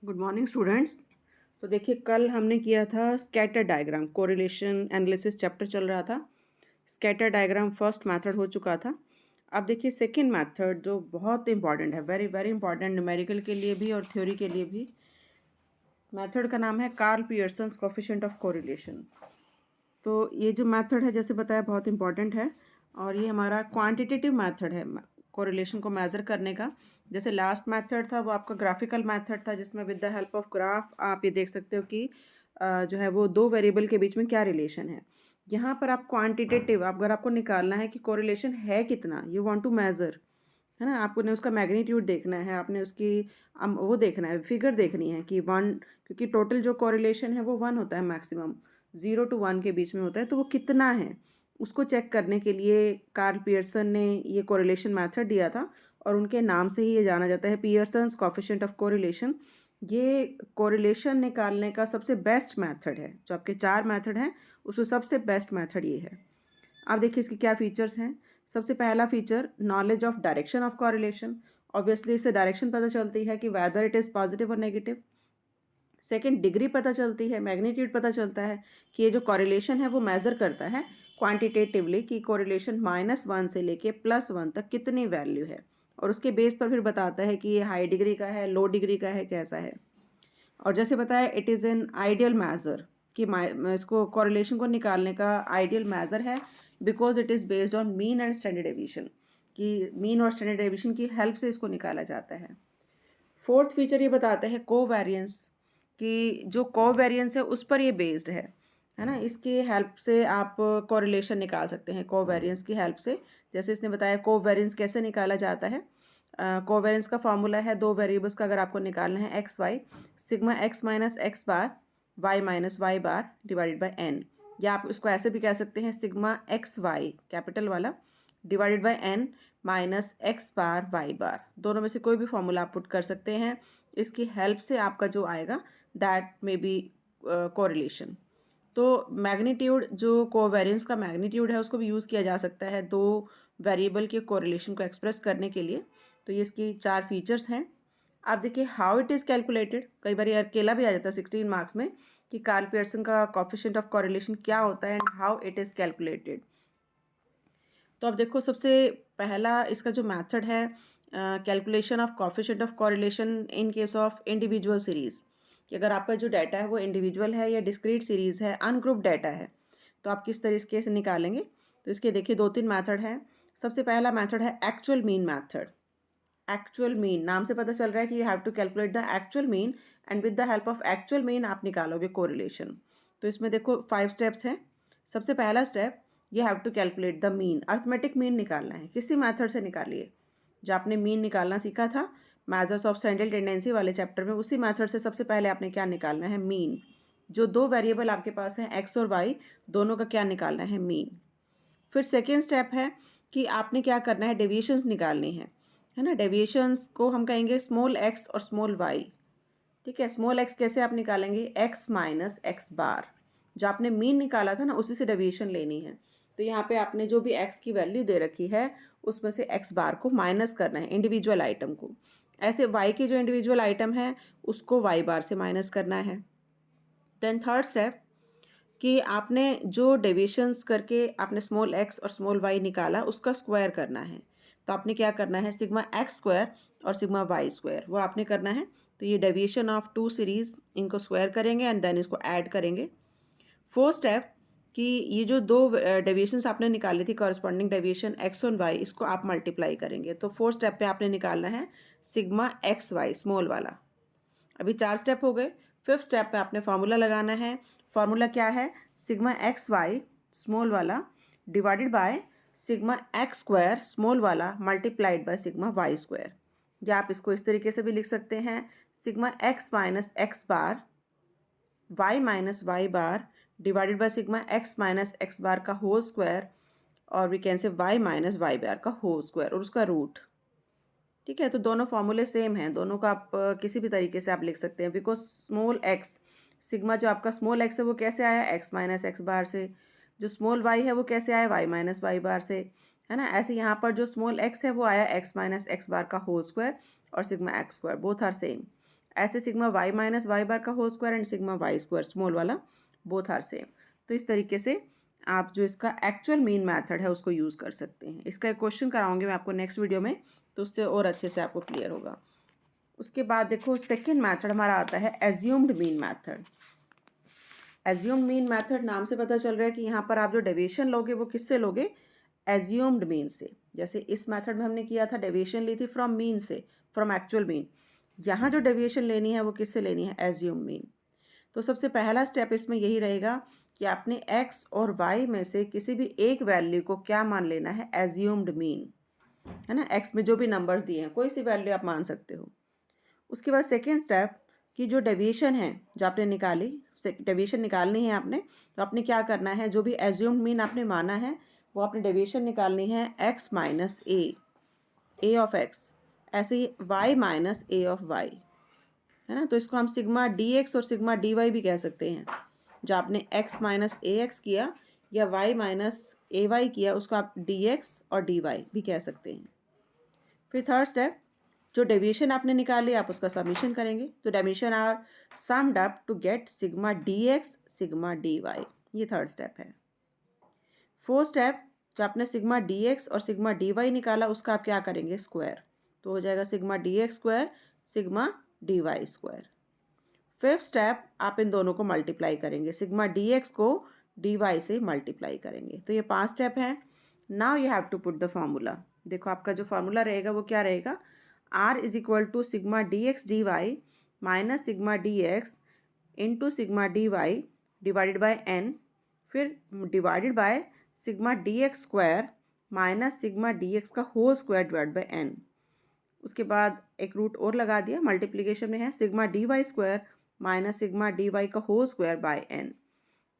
Good morning students. तो देखिए, कल हमने किया था scatter diagram, correlation analysis chapter चल रहा था। स्कैटर डायग्राम फर्स्ट मेथड हो चुका था। अब देखिए सेकंड मेथड जो बहुत इंपॉर्टेंट है, वेरी वेरी इंपॉर्टेंट, न्यूमेरिकल के लिए भी और थ्योरी के लिए भी। मेथड का नाम है Karl Pearson's coefficient of correlation. तो ये जो मेथड है, जैसे बताया, बहुत इंपॉर्टेंट है और ये हमारा क्वांटिटेटिव मेथड है कोरिलेशन को मेज़र करने का। जैसे लास्ट मेथड था वो आपका ग्राफिकल मेथड था, जिसमें with the help of graph आप ये देख सकते हो कि जो है वो दो वेरिएबल के बीच में क्या रिलेशन है। यहाँ पर आप क्वांटिटेटिव, अगर आपको निकालना है कि कोरिलेशन है कितना, यू वांट टू मेज़र, है ना, आपने उसका मैग्नीट्यूड देखना है, आपने उसकी वो देखना है, फिगर देखनी है कि वन, क्योंकि टोटल जो कोरिलेशन है वो वन होता है मैक्सिमम, 0 to 1 के बीच में होता है, तो वो कितना है उसको चेक करने के लिए कार्ल पियर्सन ने ये कोरिलेशन मेथड दिया था और उनके नाम से ही ये जाना जाता है, पियर्सन्स कोएफिशिएंट ऑफ कोरिलेशन। ये कोरिलेशन निकालने का सबसे बेस्ट मेथड है। जो आपके चार मेथड हैं उसमें सबसे बेस्ट मेथड ये है। अब देखिए इसके क्या फीचर्स हैं। सबसे पहला feature, knowledge of direction of correlation. Obviously इससे डायरेक्शन पता चलती है कि वेदर इट इज़ पॉजिटिव और नेगेटिव। सेकंड, डिग्री पता चलती है, मैग्नीट्यूड पता चलता है कि ये जो कोरिलेशन है वो मेज़र करता है क्वांटिटेटिवली कि कोरिलेशन -1 से लेके +1 तक कितनी वैल्यू है, और उसके बेस पर फिर बताता है कि ये हाई डिग्री का है, लो डिग्री का है, कैसा है। और जैसे बताया, it is an ideal measure कि इसको कोरिलेशन को निकालने का आइडियल मेज़र है, because it is based on mean and standard deviation, कि मीन और स्टैंडर्ड डेविएशन की हेल्प से इसको निकाला जाता है। फोर्थ फीचर ये बताते हैं कोवेरिएंस, कि जो कोवेरिएंस है उस पर ये बेस्ड है ना, इसकी हेल्प से आप कोरिलेशन निकाल सकते हैं कोवेरिएंस की हेल्प से। जैसे इसने बताया कोवेरिएंस कैसे निकाला जाता है। कोवेरिएंस का फॉर्मूला है, दो वेरिएबल्स का अगर आपको निकालना है x y, sigma x minus x bar y minus Y bar divided by n, या आप इसको ऐसे भी कह सकते हैं, सिग्मा एक्स वाई कैपिटल वाला divided by n minus x bar y bar. दोनों में से कोई भी फॉर्मूला आप पुट कर सकते हैं। इसकी हेल्प से आपका जो आएगा दैट मे बी कोरिलेशन। तो मैग्नीट्यूड, जो कोवेरिएंस का मैग्नीट्यूड है, उसको भी यूज़ किया जा सकता है दो वेरिएबल के कोरिलेशन को एक्सप्रेस करने के लिए। तो ये इसकी चार फीचर्स हैं। आप देखिए हाउ इट इज़ कैलकुलेटेड, कई बार ये अकेला भी आ जाता है 16 मार्क्स में, कि कार्ल पियर्सन का कोएफिशिएंट ऑफ कोरिलेशन क्या होता है and how it is calculated. तो अब देखो, सबसे पहला इसका जो मेथड है, calculation of coefficient of correlation in case of individual series, कि अगर आपका जो डाटा है वो इंडिविजुअल है या डिस्क्रीट सीरीज़ है, अनग्रुप डाटा है, तो आप किस तरीके से निकालेंगे। तो इसके देखिए दो तीन मेथड हैं। सबसे पहला मेथड है actual mean method. Actual mean, नाम से पता चल रहा है कि you have to calculate the actual mean and with the help of actual mean आप निकालोगे कोरिलेशन। तो इसमें देखो 5 स्टेप्स हैं। सबसे पहला step, you have to calculate the mean, arithmetic mean निकालना है। किसी मेथड से निकालिए, जो आपने मीन निकालना सीखा था मेजर्स ऑफ सैंडल टेंडेंसी वाले चैप्टर में, उसी मेथड से सबसे पहले आपने क्या निकालना है, मीन। जो दो वेरिएबल आपके पास हैं एक्स और वाई, दोनों का क्या निकालना है, मीन। फिर सेकेंड स्टेप है कि आपने क्या करना है, डेविएशंस निकालनी है ना। डेविएशंस को हम कहेंगे स्मॉल एक्स और स्मॉल वाई। ठीक है, स्मॉल एक्स कैसे आप निकालेंगे, एक्स माइनस एक्स बार, जो आपने मीन निकाला था ना उसी से डेविएशन लेनी है। तो यहाँ पे आपने जो भी एक्स की वैल्यू दे रखी है उसमें से एक्स बार को माइनस करना है, इंडिविजुअल आइटम को। ऐसे वाई की जो इंडिविजुअल आइटम है उसको वाई बार से माइनस करना है। देन थर्ड स्टेप, कि आपने जो डेविएशंस करके आपने स्मॉल एक्स और स्मॉल वाई निकाला उसका स्क्वायर करना है। तो आपने क्या करना है, सिग्मा एक्स स्क्वायर और सिग्मा वाई स्क्वायर वो आपने करना है। तो ये डेविएशन ऑफ टू सीरीज़, इनको स्क्वायर करेंगे एंड देन इसको ऐड करेंगे। फोर्थ स्टेप, कि ये जो दो डेविएशंस आपने निकाली थी, कॉरस्पॉन्डिंग डेविएशन एक्स और वाई, इसको आप मल्टीप्लाई करेंगे। तो फोर्थ स्टेप पे आपने निकालना है सिग्मा एक्स वाई स्मॉल वाला। अभी 4 स्टेप हो गए। फिफ्थ स्टेप पे आपने फार्मूला लगाना है। फार्मूला क्या है, सिग्मा एक्स वाई स्मॉल वाला divided by sigma x square small वाला multiplied by sigma Y square. या आप इसको इस तरीके से भी लिख सकते हैं, sigma x minus x bar y minus Y bar divided by sigma x minus x bar का होल स्क्वायर, और we can say y minus Y bar का होल स्क्वायर और उसका रूट। ठीक है, तो दोनों फॉर्मूले सेम हैं, दोनों का आप किसी भी तरीके से आप लिख सकते हैं, बिकॉज स्मॉल एक्स, सिग्मा जो आपका स्मॉल एक्स है वो कैसे आया, एक्स माइनस एक्स बार से। जो स्मॉल वाई है वो कैसे आया, वाई माइनस वाई बार से, है ना। ऐसे यहाँ पर जो स्मॉल एक्स है वो आया एक्स माइनस एक्स बार का होल स्क्वायर और sigma x square, both are same. ऐसे sigma Y minus Y bar का whole square and sigma Y square small वाला बोथ आर सेम। तो इस तरीके से आप जो इसका एक्चुअल मीन मेथड है उसको यूज़ कर सकते हैं। इसका एक क्वेश्चन कराऊंगी मैं आपको नेक्स्ट वीडियो में, तो उससे और अच्छे से आपको क्लियर होगा। उसके बाद देखो सेकेंड मेथड हमारा आता है assumed mean method. Assumed mean method नाम से पता चल रहा है कि यहाँ पर आप जो डेविएशन लोगे वो किससे लोगे, एज्यूम्ड मीन से। जैसे इस मेथड में हमने किया था डेविएशन ली थी फ्रॉम मीन से, फ्रॉम एक्चुअल मीन। यहाँ जो डेविएशन लेनी है वो किससे लेनी है, एज्यूम मीन। तो सबसे पहला स्टेप इसमें यही रहेगा कि आपने x और y में से किसी भी एक वैल्यू को क्या मान लेना है, एज्यूम्ड मीन, है ना। x में जो भी नंबर्स दिए हैं कोई सी वैल्यू आप मान सकते हो। उसके बाद सेकेंड स्टेप कि जो डेविएशन है जो आपने निकाली, डेविएशन निकालनी है आपने, तो आपने क्या करना है, जो भी एज्यूम्ड मीन आपने माना है वो आपने डेविएशन निकालनी है x minus A of x, ऐसे ही y minus A of y, है ना। तो इसको हम सिग्मा डी एक्स और सिग्मा डी वाई भी कह सकते हैं। जो आपने x माइनस ए एक्स किया या y माइनस ए वाई किया उसको आप डी एक्स और डी वाई भी कह सकते हैं। फिर थर्ड स्टेप, जो डेविएशन आपने निकाली आप उसका समीशन करेंगे। तो deviation are summed up to get sigma D x sigma D y, ये थर्ड स्टेप है। फोर्थ स्टेप, जो आपने सिग्मा डी एक्स और सिग्मा डी वाई निकाला उसका आप क्या करेंगे, स्क्वायर। तो हो जाएगा sigma D x square sigma D Y square. Fifth step, आप इन दोनों को मल्टीप्लाई करेंगे, सिग्मा डी एक्स को डी वाई से मल्टीप्लाई करेंगे। तो ये 5 स्टेप हैं। Now you have to put the formula. देखो आपका जो फार्मूला रहेगा वो क्या रहेगा, r is equal to sigma D x D Y minus sigma D x into sigma D y divided by n, फिर divided by sigma D x square minus sigma D x का whole square divide by n। उसके बाद एक root और लगा दिया, multiplication में है sigma D Y square minus sigma D Y का होल स्क्वायर बाय n।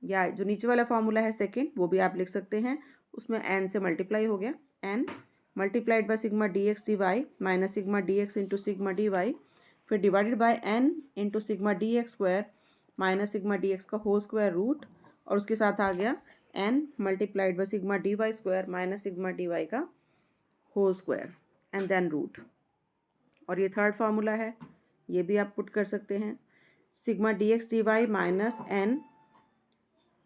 या जो नीचे वाला फॉर्मूला है सेकेंड वो भी आप लिख सकते हैं, उसमें n से मल्टीप्लाई हो गया, n multiplied by sigma D x D Y minus sigma D x into sigma D y, फिर divided by n into sigma D x square minus sigma D x का होल स्क्वायर रूट, और उसके साथ आ गया n multiplied by sigma D Y square minus sigma D Y का whole square and then root. और ये third formula है, ये भी आप पुट कर सकते हैं, sigma D x D Y minus n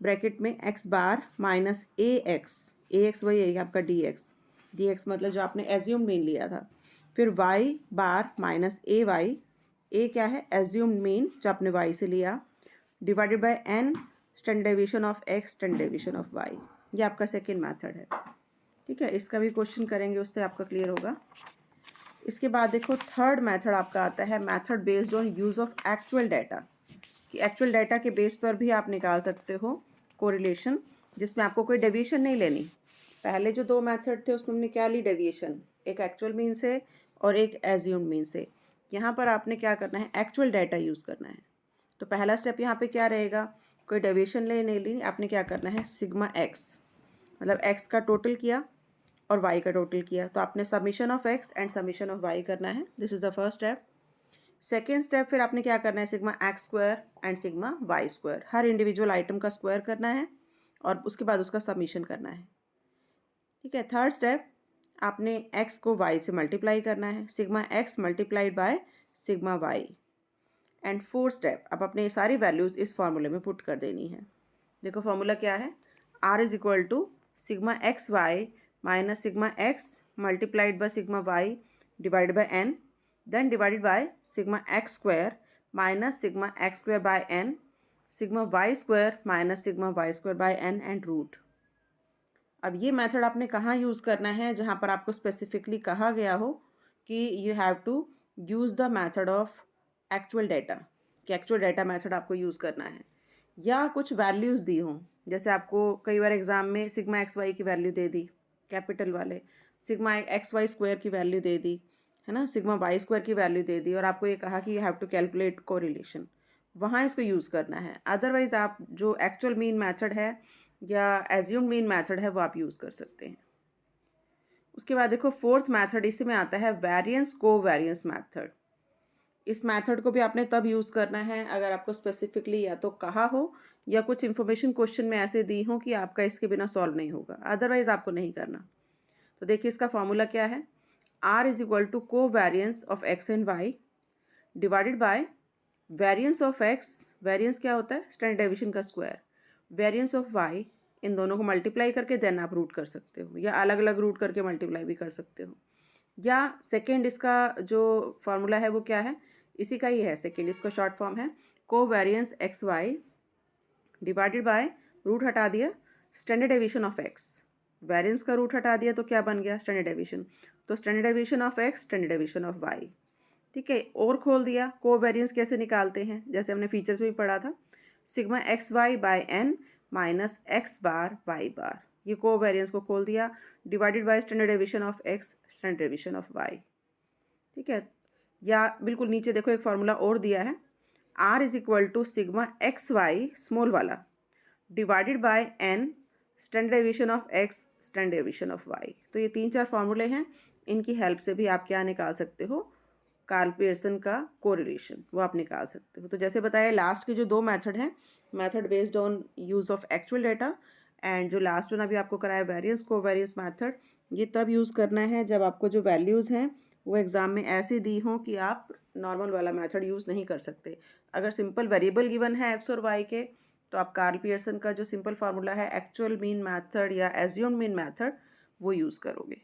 bracket में x bar minus A X वही है आपका डी एक्स मतलब जो आपने एज्यूम मीन लिया था, फिर y बार माइनस ए वाई, ए क्या है, एज्यूम मीन जो आपने y से लिया, divided by n standard deviation of x standard deviation of y। ये आपका सेकेंड मेथड है, ठीक है। इसका भी क्वेश्चन करेंगे, उससे आपका क्लियर होगा। इसके बाद देखो थर्ड मेथड आपका आता है method based on use of actual data, कि एक्चुअल डाटा के बेस पर भी आप निकाल सकते हो कोरिलेशन, जिसमें आपको कोई डेविएशन नहीं लेनी। पहले जो 2 मेथड थे उसमें हमने क्या ली, डेविएशन, एक एक्चुअल मीन से और एक एज्यूम्ड मीन से। यहाँ पर आपने क्या करना है, एक्चुअल डाटा यूज़ करना है। तो पहला स्टेप यहाँ पे क्या रहेगा, कोई डेविएशन नहीं ली, आपने क्या करना है, सिग्मा एक्स मतलब एक्स का टोटल किया और वाई का टोटल किया, तो आपने summation of X and summation of Y करना है। This is the first step. Second step, फिर आपने क्या करना है, sigma x square and sigma Y square, हर इंडिविजुअल आइटम का स्क्वायर करना है और उसके बाद उसका समीशन करना है, ठीक है। थर्ड स्टेप, आपने एक्स को वाई से मल्टीप्लाई करना है, sigma X multiplied by sigma Y. And fourth step, अब अपने ये सारी वैल्यूज़ इस फार्मूले में पुट कर देनी है। देखो फार्मूला क्या है, r is equal to sigma x Y minus sigma X multiplied by sigma Y divide by n, then divided by sigma x square minus sigma x square by n, sigma y square minus sigma y square by n and root। अब ये method आपने कहाँ use करना है, जहाँ पर आपको specifically कहा गया हो कि you have to use the method of actual data, कि एक्चुअल डाटा मेथड आपको यूज़ करना है, या कुछ वैल्यूज़ दी हों। जैसे आपको कई बार एग्जाम में सिग्मा एक्स वाई की वैल्यू दे दी कैपिटल वाले, सिग्मा एक्स वाई स्क्वायर की वैल्यू दे दी, है ना, सिग्मा वाई स्क्वायर की वैल्यू दे दी, और आपको ये कहा कि you have to calculate correlation, वहाँ इसको यूज़ करना है। अदरवाइज़ आप जो एक्चुअल मीन मेथड है या एज्यूम मीन मेथड है वो आप यूज़ कर सकते हैं। उसके बाद देखो फोर्थ मेथड, इसमें आता है वेरिएंस कोवेरिएंस मेथड। इस मेथड को भी आपने तब यूज़ करना है अगर आपको स्पेसिफिकली या तो कहा हो या कुछ इन्फॉर्मेशन क्वेश्चन में ऐसे दी हो कि आपका इसके बिना सॉल्व नहीं होगा, अदरवाइज़ आपको नहीं करना। तो देखिए इसका फॉर्मूला क्या है, r is equal to covariance of x and y divided by variance of X, variance क्या होता है, स्टैंडर्ड डेविएशन का स्क्वायर, वेरिएंस ऑफ वाई, इन दोनों को मल्टीप्लाई करके देन आप रूट कर सकते हो, या अलग अलग रूट करके मल्टीप्लाई भी कर सकते हो। या सेकेंड इसका जो फार्मूला है वो क्या है, इसी का ही है सेकेंड, इसका शॉर्ट फॉर्म है covariance X Y divided by, root हटा दिया, standard deviation of X, variance का रूट हटा दिया तो क्या बन गया, स्टैंडर्ड डेविएशन, तो standard deviation of x, standard deviation of Y. ठीक है, और खोल दिया, कोवेरिएंस कैसे निकालते हैं, जैसे हमने फीचर्स में भी पढ़ा था, sigma x y by n minus x bar y bar, ये कोवेरिएंस को खोल दिया, divided by standard deviation of x, standard deviation of Y. ठीक है, या बिल्कुल नीचे देखो एक फार्मूला और दिया है, r is equal to sigma x y small वाला divided by n standard deviation of x, standard deviation of y. तो ये 3-4 फार्मूले हैं, इनकी हेल्प से भी आप क्या निकाल सकते हो, कार्ल पियर्सन का कोरिलेशन वो आप निकाल सकते हो। तो जैसे बताया लास्ट के जो 2 मेथड हैं, method based on use of actual data, and जो लास्ट वन अभी आपको कराया वेरिएंस कोवेरिएंस मेथड, ये तब यूज़ करना है जब आपको जो वैल्यूज़ हैं वो एग्ज़ाम में ऐसी दी हों कि आप नॉर्मल वाला मेथड यूज़ नहीं कर सकते। अगर सिंपल वेरिएबल गिवन है एक्स और वाई के, तो आप कार्ल पियर्सन का जो सिंपल फार्मूला है एक्चुअल मीन मेथड या एज्यूम्ड मीन मेथड वो यूज़ करोगे।